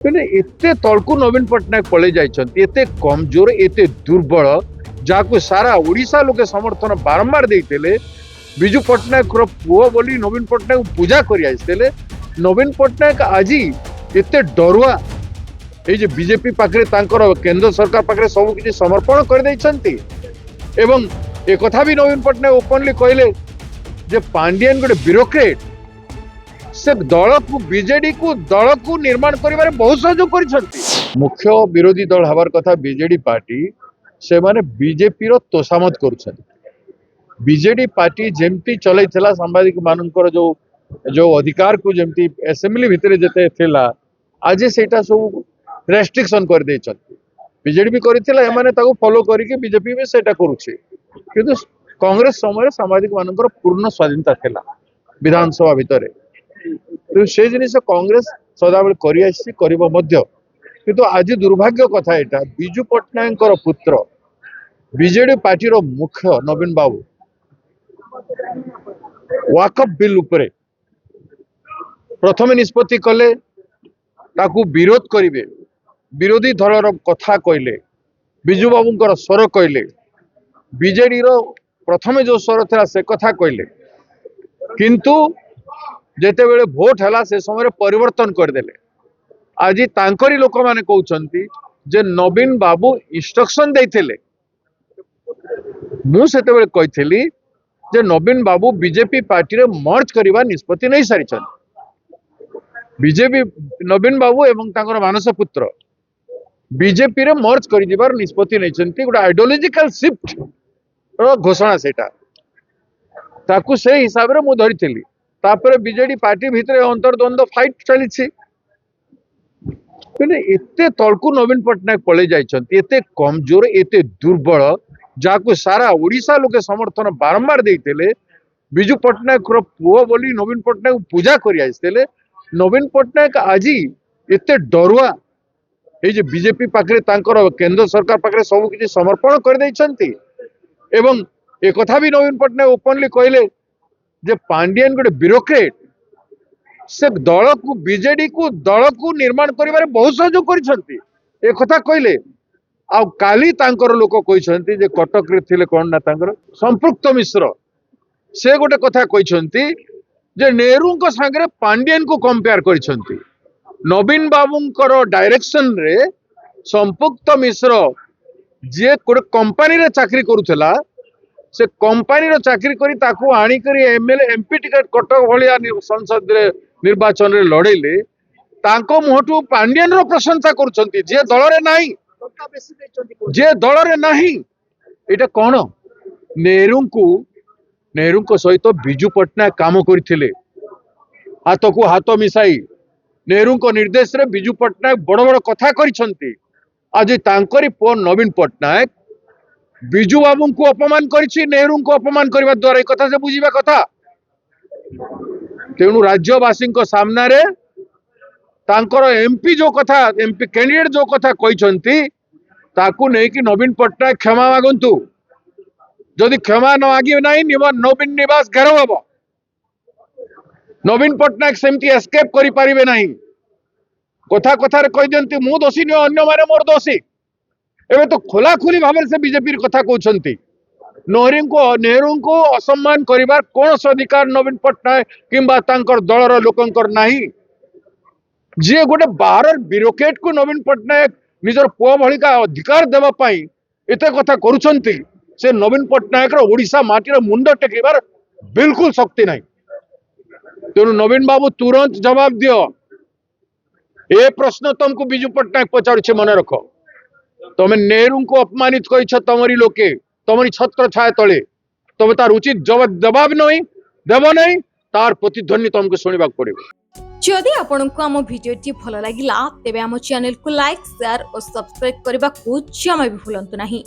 ମାନେ ଏତେ ତଳକୁ ନବୀନ ପଟ୍ଟନାୟକ ପଳେଇ ଯାଇଛନ୍ତି, ଏତେ କମଜୋର, ଏତେ ଦୁର୍ବଳ, ଯାହାକୁ ସାରା ଓଡ଼ିଶା ଲୋକେ ସମର୍ଥନ ବାରମ୍ବାର ଦେଇଥିଲେ। ବିଜୁ ପଟ୍ଟନାୟକର ପୁଅ ବୋଲି ନବୀନ ପଟ୍ଟନାୟକ ପୂଜା କରି ଆସିଥିଲେ। ନବୀନ ପଟ୍ଟନାୟକ ଆଜି ଏତେ ଡରୁଆ, এই যে বিজেপি পাখে তাঁকর কেন্দ্র সরকার পাখে সবু কিছু সমর্পণ করে দিয়েছেন। এবং একথা বি নবীন পট্টনায়ক ওপনলি কহিলে যে পাণ্ডিয়ান গোটে ব্ୟୁରୋକ୍ରେଟ, से दल को बीजेडी को दल को निर्माण करिबारे बहुत सहयोग करिसंती। मुख्य विरोधी दल हबार कथा बीजेडी पार्टी, से माने बीजेपी रो तोषामत करुछंती। बीजेडी पार्टी जेमती चलैथिला सांबादिक मानकर जो जो अधिकार को जेमती असेंबली भितरे जते थिला, आज सेटा सब रेस्ट्रिक्शन कर देछंती। बीजेडी भी करिथिला, एमाने ताको फॉलो करिके बीजेपी भी सेटा करूछि। किंतु कांग्रेस समय सांबादिक मानकर पूर्ण स्वाधीनता थिला विधानसभा भितरे। तो से जिनिस कांग्रेस सदाबेले करि आछि, करिबो मध्य। किंतु आज दुर्भाग्य कथा एटा, बिजू पट्टनायक पुत्र बीजेडी पार्टी रो मुख्य नवीन बाबू वाकफ बिल उपरे प्रथम निष्पत्ति कले, ताकू विरोध करिवे, विरोधी दलर कथा कहले, बिजू बाबूंकर स्वर कहले, बीजेडी रो प्रथम जो स्वर था से कथा कहले। किंतु जेते बेले भोट हला से समय परिवर्तन करदेले। आज तांकरी लोक माने कहउछंती जे नवीन बाबू इंस्ट्रक्शन देइथिले। मु सेते बेले कहिथिली जे नवीन बाबू बीजेपी पार्टी रे मर्ज करिवा निष्पत्ति नै सारिछन। बीजेपी नवीन बाबू एवं तांकर मानस पुत्र बीजेपी रे मर्ज करि दिबार निष्पत्ति नैछंती। गोटा आइडियोलॉजिकल शिफ्ट रो घोषणा सेटा, ताकू से हिसाब रे मु धरिथिली। तापर बीजेडी पार्टी भितर अंतर्द्वंद फाइट चली। एते तलकू नवीन पट्टनायक पड़े जाइछंती, एते कमजोर, एते दुर्बल, जाको सारा ओडिशा लोके समर्थन बारंबार देइतेले। बिजू पट्टनायक पुओ बोली नवीन पट्टनायक पूजा करि आइतेले। नवीन पट्टनायक आजी एते डरुआ, এই যে বিজেপি পাখে তাঁকর কেন্দ্র সরকার পাখে সবু কিছু সমর্পণ করে দিয়েছেন। এবং একথা বি নবীন পট্টনায়ক ওপনলি কহিলে যে পাণ্ডিয়ান গোটে ब्यूरोक्रेट, से दल को बीजेडी को दल को निर्माण करिबारे बहुत सहयोग करिसंती। ए कथा कहिले आ काली तांकर लोक कहिसंती जे कटक रे थिले कोन ना तांकर संपृक्त मिश्र, से गोटे कथा कहिसंती जे नेहरू को संगे पांडियन को कंपेयर करिसंती। नवीन बाबूंकर डायरेक्शन रे संपृक्त मिश्र जे गोटे कंपनी रे चाकरी करूथला, से कंपनी रो चाकरी करी ताकू आनी करी एमएलए एमपी टिकट कटक भलिया संसद रे निर्वाचन रे लड़ेले। तांको मुहटू पांडियन रो प्रशंसा करूछंती, जे दल रे नाही, जे दल रे नाही। एटा कोन नेहरू को सहित बिजू पट्टनायक काम करथिले, हाथ को हाथ मिसाई नेहरू को निर्देश रे बिजू पट्टनायक बड़ बड़ कथा करिसंती। आज तांकरी पुओ नवीन पट्टनायक बिजू बाबू को अपमान करिछि, नेहरू को अपमान करबा द्वारा ए कथा से बुझिबा कथा। तेणु राज्यवासी सामना रे तांकर एमपी जो कथा, एमपी कैंडिडेट जो कथा कहिसंती, ताकू नै कि नवीन पट्टनायक क्षमा मागंतु। जदि क्षमा न मागिबे नाही, नवीन निवास घेराव हबो। नवीन पट्टनायक सेमती एस्केप करि पारिबे नाही। कथा कथा रे कहि दियंती मु दोषी न अन्य माने मोर दोषी। एबे तो खोला खोली भाव से बीजेपी कथा कहते। नेहरू को असम्मान करिबार कौन अधिकार नवीन पट्टनायक किंबा तांकर दलर लोकंकर नाही। जे गोटे बाहर ब्यूरोक्रेट को नवीन पट्टनायक निजर पुओ भलिका अधिकार देवा पाई एते कथा करूछंती, से नवीन पट्टनायक ओडिशा माटी रो मुंड टेकिबार बिल्कुल शक्ति नाही। तेणु नवीन बाबू तुरंत जवाब दियो। ए प्रश्न तुमको बिजू पट्टनायक पचारुछे, मन रख। तमें नेहरू को अपमानित कर तमरी लोके तमरी छत्र छाया तले, तमें तार उचित जवाब नहीं देव नहीं, तार प्रतिध्वनि तुमको शुणा पड़े। जदि आपंक आम भिडी भल लगा तेब आम चैनल को लाइक, शेयर और सब्सक्राइब करने को जमा भी भूलु नहीं।